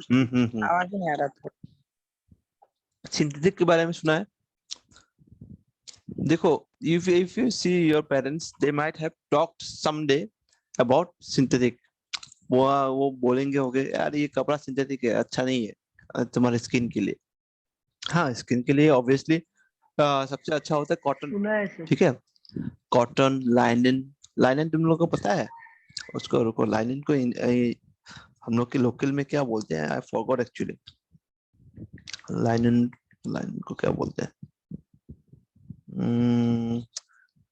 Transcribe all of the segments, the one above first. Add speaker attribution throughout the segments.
Speaker 1: आवाज नहीं आ रहा था।
Speaker 2: सिंथेटिक के बारे में सुना है? देखो, if you see your parents, they might have talked someday about synthetic. वो बोलेंगे होगे यार ये कपड़ा सिंथेटिक है, अच्छा नहीं है तुम्हारे स्किन के लिए। हाँ, स्किन के लिए ऑब्वियसली सबसे अच्छा होता है कॉटन, ठीक है। Cotton, linen. लाइनिन तुम लोगों को पता है? उसको रुको, लाइनिन को हम लोग के लोकल में क्या बोलते हैं? I forgot actually. Linen, linen को क्या बोलते हैं?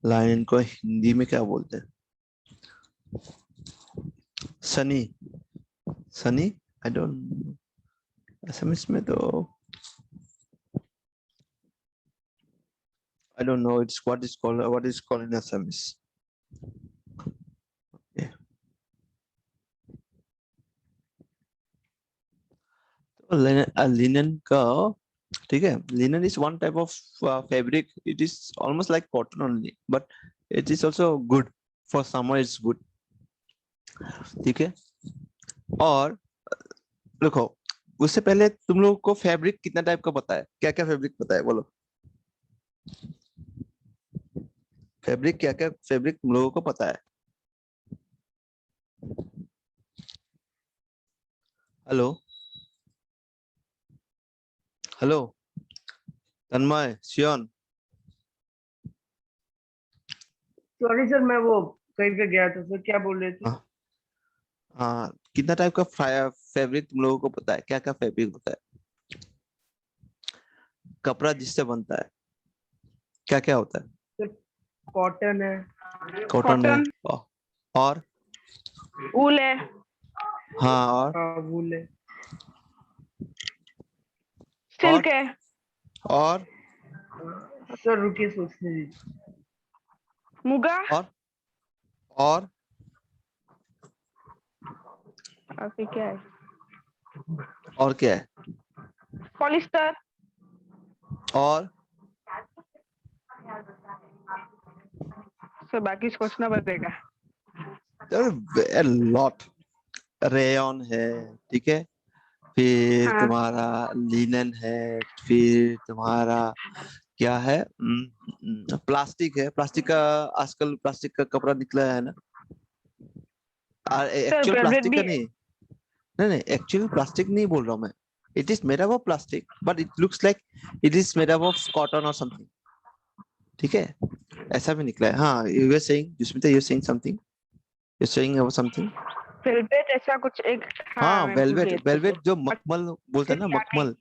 Speaker 2: लाइनिन को हिंदी में क्या बोलते हैं? Sunny, Sunny, I don't, SMS में तो I don't know it's what is called in SMS. Okay. तो लिनन का, ठीक है, linen is one type of fabric. It is almost like cotton only, but it is also good for summer, it's good, ठीक है। और देखो, उससे पहले तुम लोगों को फैब्रिक कितना टाइप का पता है? क्या क्या फैब्रिक पता है बोलो? फैब्रिक क्या क्या फैब्रिक तुम लोगों को पता है? हेलो, हेलो, तन्मय, शियोन।
Speaker 3: सॉरी सर, मैं वो कहीं पे गया था सर, क्या बोल रहे थे?
Speaker 2: हाँ, कितना टाइप का फैब्रिक तुम लोगों को पता है? क्या क्या फैब्रिक होता है? कपड़ा जिससे बनता है क्या क्या होता है?
Speaker 3: कॉटन है,
Speaker 2: कॉटन है, और
Speaker 4: वूल है।
Speaker 2: हाँ, और
Speaker 3: वूल है,
Speaker 4: सिल्क है।
Speaker 2: और
Speaker 3: सर रुकिए सोचने दीजिए।
Speaker 4: मुगा।
Speaker 2: और
Speaker 4: फिर क्या है?
Speaker 2: और क्या है?
Speaker 4: पॉलिस्टर।
Speaker 2: और
Speaker 4: सर बाकी सोचना पड़ेगा।
Speaker 2: लॉट। रेयन है, ठीक है, फिर
Speaker 4: हाँ।
Speaker 2: तुम्हारा लिनन है, फिर तुम्हारा क्या है, प्लास्टिक है। प्लास्टिक का आजकल प्लास्टिक का कपड़ा निकला है ना, एक्चुअल प्लास्टिक का नहीं, नहीं नहीं, एक्चुअल प्लास्टिक नहीं बोल रहा हूँ मैं। It is made up of plastic but it looks like it is made up of cotton और समथिंग, ठीक है, ऐसा भी निकला है। हाँ, यू आर सेइंग, जिसमें you saying something, you saying about something.
Speaker 4: Velvet ऐसा कुछ एक।
Speaker 2: हाँ,
Speaker 4: मैं भूल
Speaker 2: वेलवेट,
Speaker 4: गई इसको
Speaker 2: वेलवेट
Speaker 4: तो।
Speaker 2: जो मखमल बोलते हैं ना, मखमल,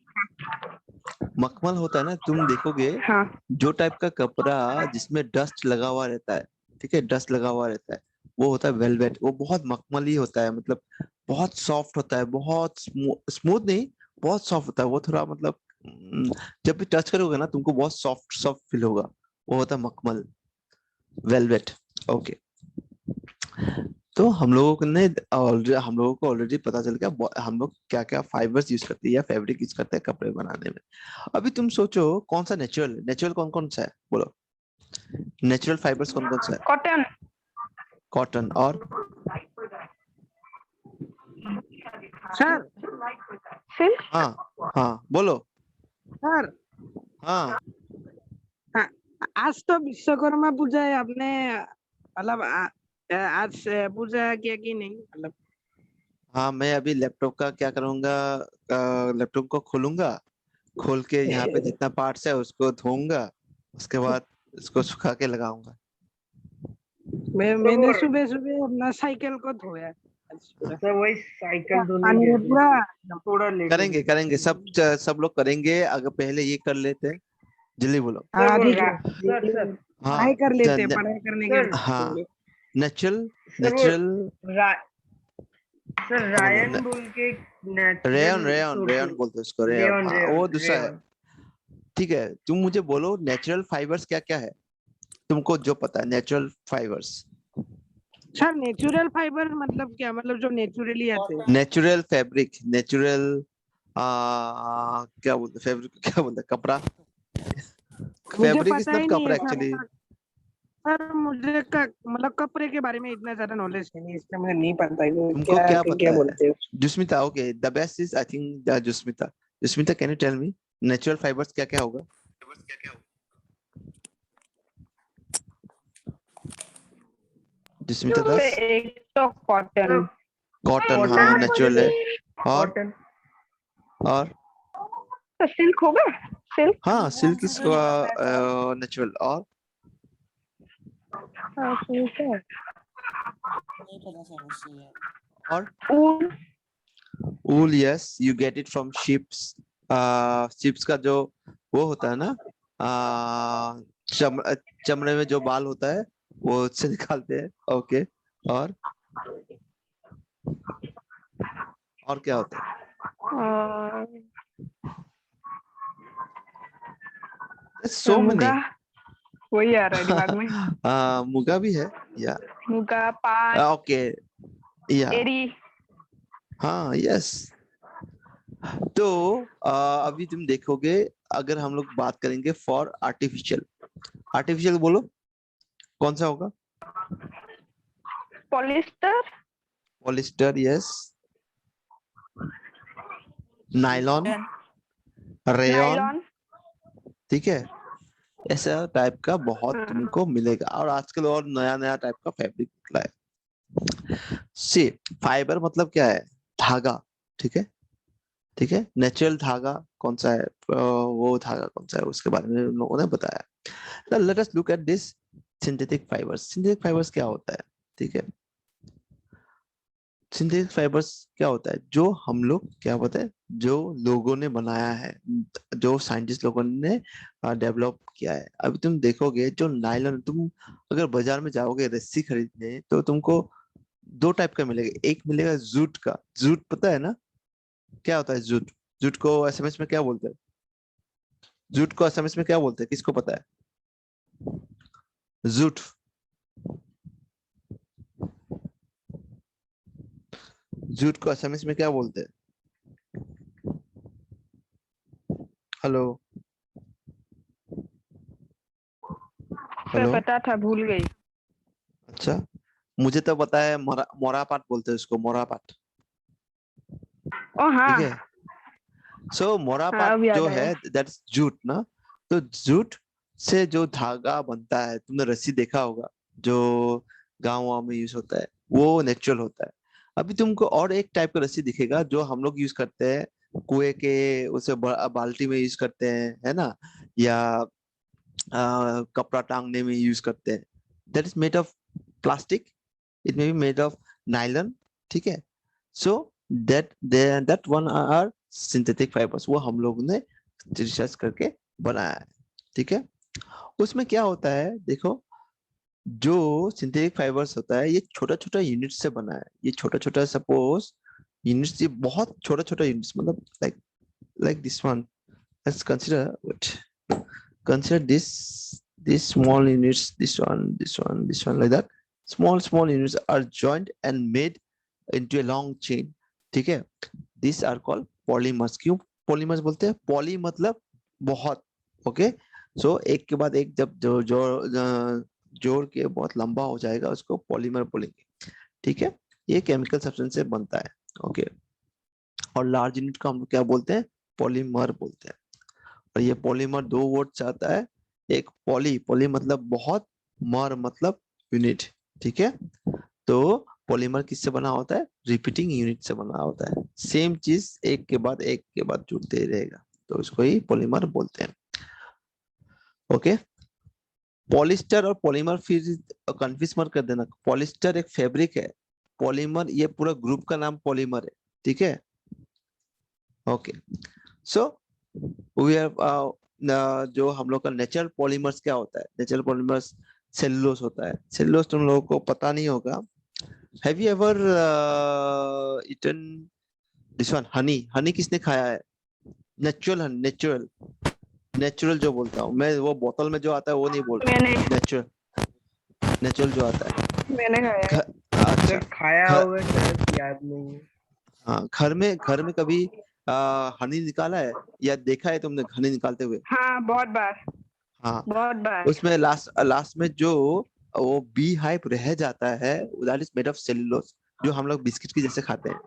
Speaker 2: मखमल होता है ना, तुम देखोगे
Speaker 4: हाँ।
Speaker 2: जो टाइप का कपड़ा जिसमें डस्ट लगा हुआ रहता है, ठीक है, डस्ट लगा हुआ रहता है, वो होता है वेलवेट। वो बहुत मखमली होता है, मतलब बहुत सॉफ्ट होता है, बहुत स्मूथ नहीं, बहुत सॉफ्ट होता है वो, थोड़ा मतलब जब भी टच करोगे ना तुमको बहुत सॉफ्ट सॉफ्ट फील होगा, वो होता है मखमल, वेलवेट। ओके, तो हम लोगों ने हम लोगों को ऑलरेडी पता चल गया हम लोग क्या क्या फाइबर्स यूज करते हैं या फैब्रिक यूज करते हैं कपड़े बनाने में। अभी तुम सोचो कौन सा नेचुरल है? नेचुरल कौन कौन सा है बोलो? नेचुरल फाइबर्स कौन कौन सा है?
Speaker 4: कॉटन।
Speaker 2: कॉटन, और
Speaker 1: सर,
Speaker 4: सिल्क।
Speaker 2: हाँ, हाँ बोलो,
Speaker 1: सर,
Speaker 2: हाँ
Speaker 1: आज तो विश्वकर्मा पूजा है, आपने मतलब आज पूजा किया कि नहीं मतलब?
Speaker 2: हाँ, मैं अभी लैपटॉप का क्या करूंगा, लैपटॉप को खोलूंगा, खोल के यहाँ पे जितना पार्ट्स है उसको धोऊंगा, उसके बाद इसको सुखा के लगाऊंगा।
Speaker 1: मैंने सुबह सुबह अपना साइकिल को धोया आज पूरा।
Speaker 3: सर वही साइकिल धोने
Speaker 1: पानी
Speaker 3: गए
Speaker 1: में
Speaker 3: थे,
Speaker 1: पूरा
Speaker 3: थोड़ा लेट
Speaker 2: करेंगे करेंगे, सब लोग करेंगे, अगर पहले ये कर लेते हैं, जल्दी बोलो।
Speaker 1: हाँ ठीक है,
Speaker 3: सर
Speaker 1: पढ़ाई कर लेते हैं,
Speaker 2: हाँ,
Speaker 1: पढ़ाई करने के बाद
Speaker 2: हाँ,
Speaker 1: करेंगे।
Speaker 2: Natural,
Speaker 3: sir
Speaker 2: natural,
Speaker 3: sir Ryan बोल के
Speaker 2: रेयन,
Speaker 3: नेचुरल
Speaker 2: रेयन, रेयन बोलते हैं उसको, रेयन।
Speaker 3: रेयन
Speaker 2: हाँ, वो दूसरा है,
Speaker 3: रेयन।
Speaker 2: ठीक है। तुम मुझे बोलो नेचुरल फाइबर्स क्या क्या है तुमको जो पता है, natural fibres.
Speaker 1: Sir natural fibre मतलब क्या? मतलब जो नेचुरली आते हैं।
Speaker 2: नेचुरल फैब्रिक, नेचुरल क्या बोलते, फैब्रिक क्या बोलते, कपड़ा।
Speaker 1: मुझे
Speaker 2: फैब्रिक इज
Speaker 1: पता
Speaker 2: नॉट
Speaker 1: ही नहीं है
Speaker 2: कपड़ा
Speaker 1: सर।
Speaker 2: एक्चुअली।
Speaker 1: सर मुझे मतलब कपड़े के बारे में इतना ज्यादा नॉलेज है नहीं, इसलिए मुझे नहीं पता है कि
Speaker 2: तुमको
Speaker 1: क्या
Speaker 2: क्या पता
Speaker 1: क्या
Speaker 2: है?
Speaker 1: बोलते हैं।
Speaker 2: Jusmita, okay, the best is I think Jusmita. Jusmita, can you tell me natural fibres क्या क्या होगा? जुस्मिता
Speaker 4: उससे
Speaker 2: दास।
Speaker 4: एक तो कॉटन,
Speaker 2: कॉटन, हाँ
Speaker 3: कॉटन
Speaker 2: नेचुरल है। और
Speaker 3: कॉटन
Speaker 2: और
Speaker 4: तो सिल्क होगा, सिल्क।
Speaker 2: हाँ, सिल्क इज नेचुरल। और
Speaker 4: ठीक है।
Speaker 2: और
Speaker 4: ऊन।
Speaker 2: Wool, yes, you get it from sheeps. Sheeps का जो वो होता है ना, चम, चमड़े में जो बाल होता है वो उससे निकालते हैं। ओके। और और क्या होता है? सो
Speaker 4: मुगा,
Speaker 2: मेनी।
Speaker 4: वही आ रहा है दिमाग में।
Speaker 2: मुगा भी है या?
Speaker 4: मुगा, पाट,
Speaker 2: ओके, या,
Speaker 4: एरी।
Speaker 2: हाँ, यस। तो अभी तुम देखोगे, अगर हम लोग बात करेंगे फॉर आर्टिफिशियल, आर्टिफिशियल बोलो कौन सा होगा?
Speaker 4: Polyester,
Speaker 2: polyester, yes. Nylon, rayon,
Speaker 4: nylon.
Speaker 2: ठीक है। ऐसा टाइप का बहुत तुमको मिलेगा, और आजकल और नया नया टाइप का फैब्रिक निकला है। सी, फाइबर मतलब क्या है? धागा, ठीक है। ठीक है, नेचुरल धागा कौन सा है? वो धागा कौन सा है उसके बारे में उन लोगों ने बताया। Let us look at this synthetic fibres. Synthetic fibres क्या होता है? ठीक है, सिंथेटिक फाइबर्स क्या होता है? जो हम लोग क्या होता है, जो लोगों ने बनाया है, जो साइंटिस्ट लोगों ने डेवलप किया है। अभी तुम देखोगे जो नायलॉन, तुम अगर बाजार में जाओगे रस्सी खरीदने, तो तुमको दो टाइप का मिलेगा। एक मिलेगा जूट का। जूट पता है ना क्या होता है? जूट, जूट को एसएमएस में क्या बोलते हैं? जूट को एसएमएस में क्या बोलते हैं, किसको पता है? जूट, जूट को एसएमएस में क्या बोलते हैं? Hello,
Speaker 4: sir
Speaker 2: hello.
Speaker 4: पता था, भूल गई।
Speaker 2: अच्छा, मुझे तो पता है, मोरापाट बोलते हैं उसको, मोरापाट।
Speaker 4: ओ हाँ।
Speaker 2: ठीक है, सो
Speaker 4: हाँ,
Speaker 2: मोरापाट
Speaker 4: अब याद
Speaker 2: जो
Speaker 4: आया।
Speaker 2: है दैट्स जूट ना। तो जूट से जो धागा बनता है, तुमने रस्सी देखा होगा जो गाँव वाँव में यूज होता है, वो नेचुरल होता है। अभी तुमको और एक टाइप का रस्सी दिखेगा जो हम लोग यूज करते हैं कुएं के, उसे बाल्टी में यूज करते हैं, है ना? या कपड़ा टांगने में यूज करते हैं। That is made of plastic, it may be made of nylon, ठीक है। So that one are synthetic fibres, वो हम लोग ने रिसर्च करके बनाया है, ठीक है। उसमें क्या होता है देखो, जो सिंथेटिक फाइबर्स होता है ये छोटा छोटा यूनिट से बना है। ये छोटा छोटा, सपोज यूनिट्स, ये बहुत छोटा छोटा यूनिट्स, मतलब like like this one. Let's consider these small units, this one, like that. Small units are joined and made into a long chain, ठीक है। These are called polymers। क्यों polymers बोलते हैं? poly मतलब बहुत, ओके। सो एक के बाद एक जब जोड़ के बहुत लंबा हो जाएगा, उसको पॉलीमर बोलेंगे, ठीक है। ये केमिकल सब्सटेंस से बनता है, ओके। और लार्ज यूनिट को हम लोग क्या बोलते हैं? पॉलीमर बोलते हैं। और ये पॉलीमर दो वर्ड से आता है। एक पॉली, पॉली मतलब बहुत, मर मतलब यूनिट, ठीक है। तो पॉलीमर किससे बना होता है? रिपीटिंग यूनिट से बना होता है। सेम चीज एक के बाद एक के बाद जुड़ते ही रहेगा, तो उसको ही पॉलीमर बोलते हैं, ओके। पॉलिस्टर और पॉलीमर फिर कंफ्यूज मत कर देना। पॉलिस्टर एक फैब्रिक है, पॉलीमर ये पूरा ग्रुप का नाम पॉलीमर है, ठीक है, ओके। सो वी आर जो हम लोग का नेचुरल पॉलीमर्स क्या होता है? नेचुरल पॉलीमर्स सेलुलोज होता है। सेलुलोज तुम लोगों को पता नहीं होगा। Have you ever eaten this one, honey? Honey किसने खाया है? नेचुरल हनी, नेचुरल, नेचुरल जो बोलता हूँ मैं, वो बोतल में जो आता है वो नहीं बोल रहा,
Speaker 4: मैंने
Speaker 2: नेचुरल, नेचुरल जो आता है।
Speaker 4: मैंने खाया है।
Speaker 2: अच्छा,
Speaker 3: सर खाया
Speaker 2: घर,
Speaker 3: होगा शायद, याद नहीं है।
Speaker 2: हाँ, घर में कभी हनी निकाला है या देखा है तुमने हनी निकालते हुए?
Speaker 4: हाँ, बहुत बार,
Speaker 2: हाँ,
Speaker 4: बहुत बार।
Speaker 2: उसमें लास्ट लास्ट में जो वो बी हाइव रह जाता है, that is made of cellulose, जो हम लोग बिस्किट की जैसे खाते हैं।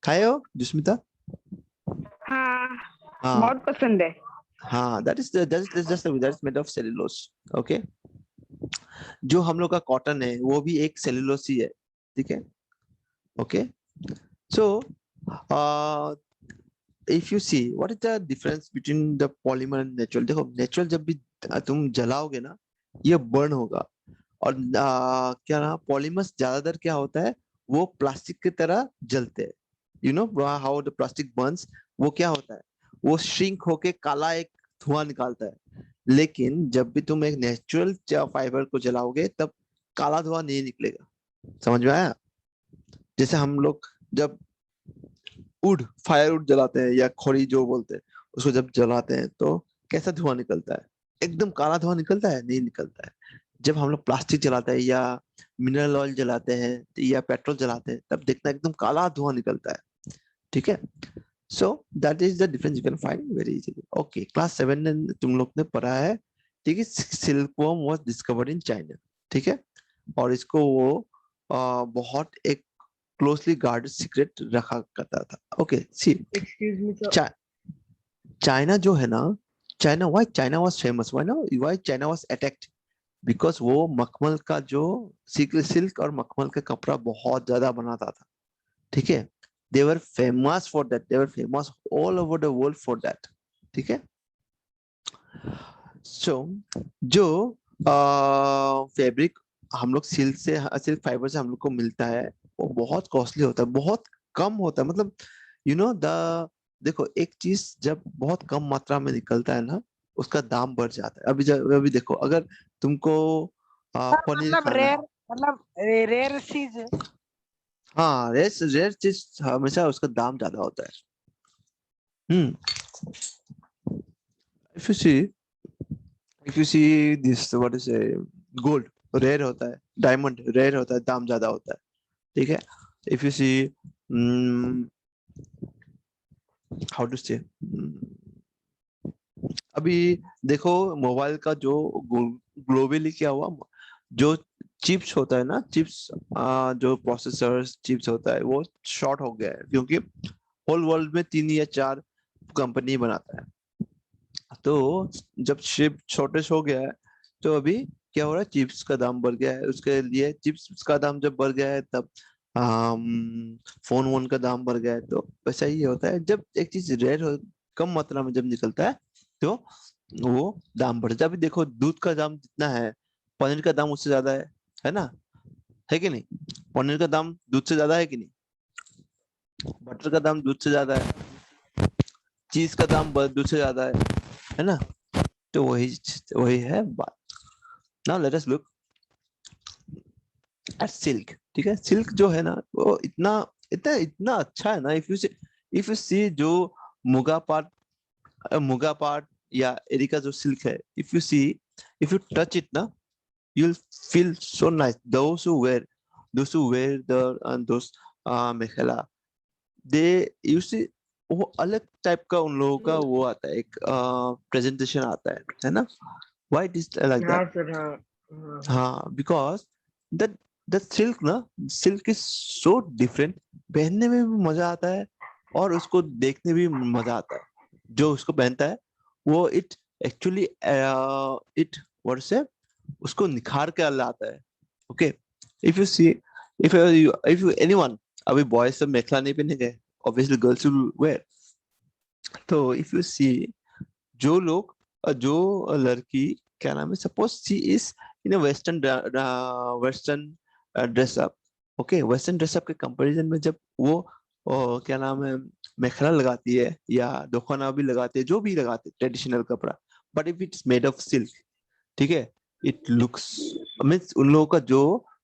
Speaker 2: खाए हो जुस्मिता?
Speaker 4: हाँ,
Speaker 2: हाँ
Speaker 4: बहुत पसंद है।
Speaker 2: हाँ, that is made of cellulose. Okay, जो हम लोग का कॉटन है वो भी एक सेल्यूलोज ही है, ठीक है। Okay, so if you see what is the difference between the polymer and natural, देखो नेचुरल जब भी तुम जलाओगे ना ये बर्न होगा, और क्या ना पॉलीमर्स ज्यादातर क्या होता है वो प्लास्टिक की तरह जलते हैं। You know how the plastic Burns, वो क्या होता है वो श्रिंक होके काला एक धुआं निकालता है। लेकिन जब भी तुम एक नेचुरल फाइबर को जलाओगे तब काला धुआं नहीं निकलेगा। समझ में आया? जैसे हम लोग जब वुड फायर वुड जलाते हैं या खोरी जो बोलते हैं, उसको जब जलाते हैं तो कैसा धुआं निकलता है? एकदम काला धुआं निकलता है? नहीं निकलता है। जब हम लोग प्लास्टिक जलाते हैं या मिनरल ऑयल जलाते हैं या पेट्रोल जलाते हैं तब देखना एकदम काला धुआं निकलता है, ठीक है। So that is the difference, you can find very easily. Okay, class 7 में तुम लोग ने पढ़ा है, ठीक है, silk worm was discovered in China, ठीक है। और इसको वो बहुत एक क्लोजली गार्डेड सीक्रेट रखा करता था। ओके सी,
Speaker 3: Excuse me, sir.
Speaker 2: चाइना जो है ना, China, why China was famous, why China was attacked, because वो मखमल का जो सिल्क और मखमल का कपड़ा बहुत ज्यादा बनाता था, ठीक है। They were famous for that, they were famous all over the world for that, ठीक है। सो जो फैब्रिक हम लोग सिल्क फाइबर से हम लोग को मिलता है वो बहुत कॉस्टली होता है, बहुत कम होता है, मतलब यू नो द देखो एक चीज जब बहुत कम मात्रा में निकलता है ना उसका दाम बढ़ जाता है। अभी देखो अगर तुमको
Speaker 1: सर
Speaker 2: पनीर
Speaker 1: मतलब
Speaker 2: खाना है,
Speaker 1: रेयर, मतलब रेयर चीज है।
Speaker 2: हाँ रेयर रेयर चीज हमेशा उसका दाम ज्यादा होता है। Hmm, if you see if you see this what is gold rare होता है, डायमंड रेयर होता है, दाम ज्यादा होता है, ठीक है। If you see how to say, अभी देखो मोबाइल का जो ग्लोबली क्या हुआ, जो चिप्स होता है ना, चिप्स जो प्रोसेसर चिप्स होता है वो शॉर्ट हो गया है, क्योंकि होल वर्ल्ड में 3 या 4 कंपनी बनाता है। तो जब चिप शॉर्टेज हो गया है तो अभी क्या हो रहा है, चिप्स का दाम बढ़ गया है, उसके लिए चिप्स का दाम जब बढ़ गया है तब फोन वोन का दाम बढ़ गया है। तो वैसा ही होता है जब एक चीज रेयर हो, कम मात्रा में जब निकलता है तो वो दाम बढ़ जाता है। अभी देखो दूध का दाम जितना है पनीर का दाम उससे ज्यादा है ना, है कि नहीं? पनीर का दाम दूध से ज्यादा है कि नहीं? बटर का दाम दूध से ज्यादा है, चीज का दाम दूध से ज्यादा है ना? तो वही वही है बात। Now let us look at silk, ठीक है। सिल्क जो है ना वो इतना इतना इतना अच्छा है ना, इफ यू सी जो मुगा मुगा पाट या एरिका जो सिल्क है, इफ यू टच इट ना you'll feel so nice. Those who wear those mekhela, they you see वो अलग टाइप का उन लोगों का वो आता है, एक प्रेजेंटेशन आता है ना? Why it is like
Speaker 3: हाँ
Speaker 2: that?
Speaker 3: सर, हाँ हाँ हाँ।
Speaker 2: हाँ, because that that silk ना, silk is so different, पहनने में भी मजा आता है और उसको देखने भी मजा आता है। जो उसको पहनता है वो एक्चुअली इट व्हाट से उसको निखार के लाता है। Okay, if you see if you anyone, अभी बॉयज सब मेखला नहीं पहनेंगे, ऑब्वियसली गर्ल्स विल वेयर। तो इफ यू सी जो लोग जो लड़की क्या नाम है, suppose she is in western dress up, okay, western dress up के कंपैरिजन में जब वो क्या नाम है मेखला लगाती है या दोखना भी लगाते हैं, जो भी लगाते हैं ट्रेडिशनल कपड़ा, but if it's made of silk, ठीक है, इट लुक्स मीन्स उन लोगों का जो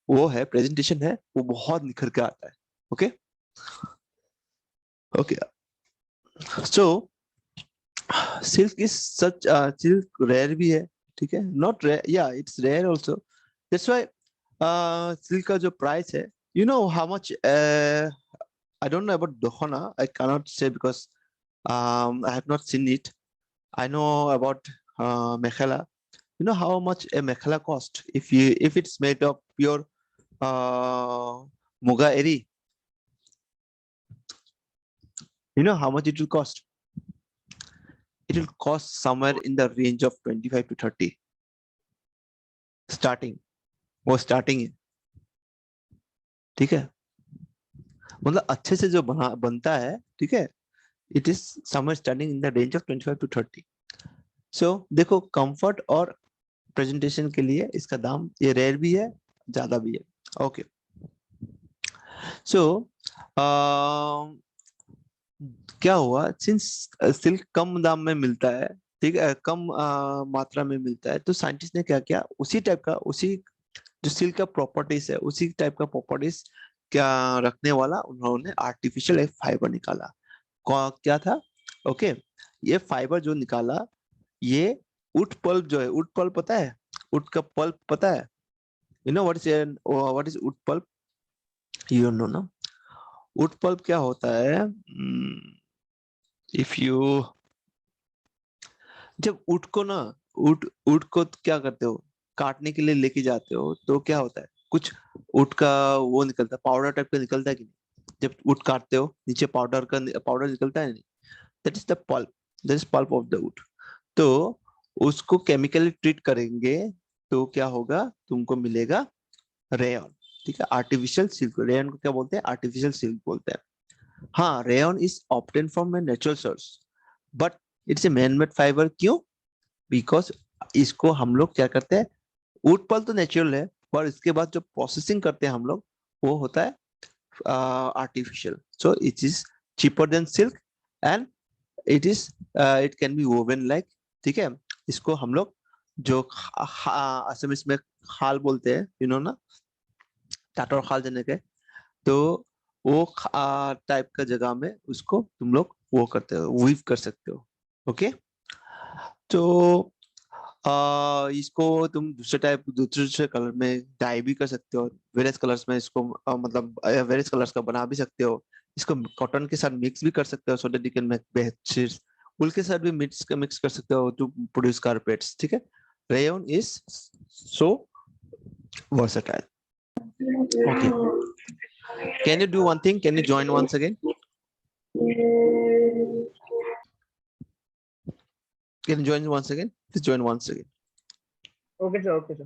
Speaker 2: वो है प्रेजेंटेशन है वो बहुत निखर के आता है। Okay okay, so silk is such, silk rare भी है, ठीक है, not rare, yeah it's rare also, that's why silk का जो प्राइस है, you know how much, I don't know about Dokhona, I can not say because I have not seen it, I know about mekhela, You know how much a mekhela cost if it's made of pure muga eri? You know how much it will cost? It will cost somewhere in the range of 25 to 30 starting. वो starting है, ठीक है, मतलब अच्छे से जो बनता है, ठीक है, it is somewhere starting in the range of 25 to 30. So देखो कंफर्ट और प्रेजेंटेशन के लिए इसका दाम ये रेयर भी है, ज्यादा भी है. ओके, सो क्या हुआ, सिंस सिल्क कम दाम में मिलता है, ठीक है, कम मात्रा में मिलता है, तो साइंटिस्ट ने क्या किया, उसी टाइप का, उसी जो सिल्क का प्रॉपर्टीज है, उसी टाइप का प्रॉपर्टीज क्या रखने वाला उन्होंने आर्टिफिशियल एक फाइबर निकाला. क्या था? ओके, ये फाइबर जो निकाला, ये उट पल्प जो है, उट पल्प पता है, उट का पल्प पता है, यू नो व्हाट इज उट पल्प? यू डोंट नो ना? उट पल्प क्या होता है? इफ यू जब उट को ना, उट को क्या करते हो, काटने के लिए लेके जाते हो, तो क्या होता है, कुछ उट का वो निकलता है, पाउडर टाइप का निकलता है कि नहीं? जब उट काटते हो नीचे पाउडर निकलता है नहीं? That is the pulp, that is pulp of the उट. तो उसको केमिकली ट्रीट करेंगे तो क्या होगा, तुमको मिलेगा रेयन, ठीक है, आर्टिफिशियल सिल्क. रेयन को क्या बोलते हैं? आर्टिफिशियल सिल्क बोलते हैं. हाँ, rayon is obtain from a natural source, but it's a man made fibre. क्यों? बिकॉज इसको हम लोग क्या करते हैं, वुड पल्प तो नेचुरल है, पर इसके बाद जो प्रोसेसिंग करते हैं हम लोग, वो होता है artificial. So it is cheaper than silk and it can be woven like, ठीक है. इसको हम लोग जो असमिस में खाल बोलते हैं, यू नो ना, टाटर खाल जने के, तो वो टाइप का जगह में उसको तुम लोग वो करते हो, वीव कर सकते हो. ओके, तो इसको तुम दूसरे कलर में डाई भी कर सकते हो, वेरियस कलर्स में इसको मतलब वेरियस कलर्स का बना भी सकते हो. इसको कॉटन के साथ मिक्स भी कर सकते हो, so that you can make bedsheets. Wool के साथ भी मिक्स कर सकते हो टू प्रोड्यूस कारपेट्स, ठीक है. Rayon is so versatile. Okay, can you do one thing, can you join once again? Can you join once again? Please join once again.
Speaker 3: Okay, sir. Okay, sir.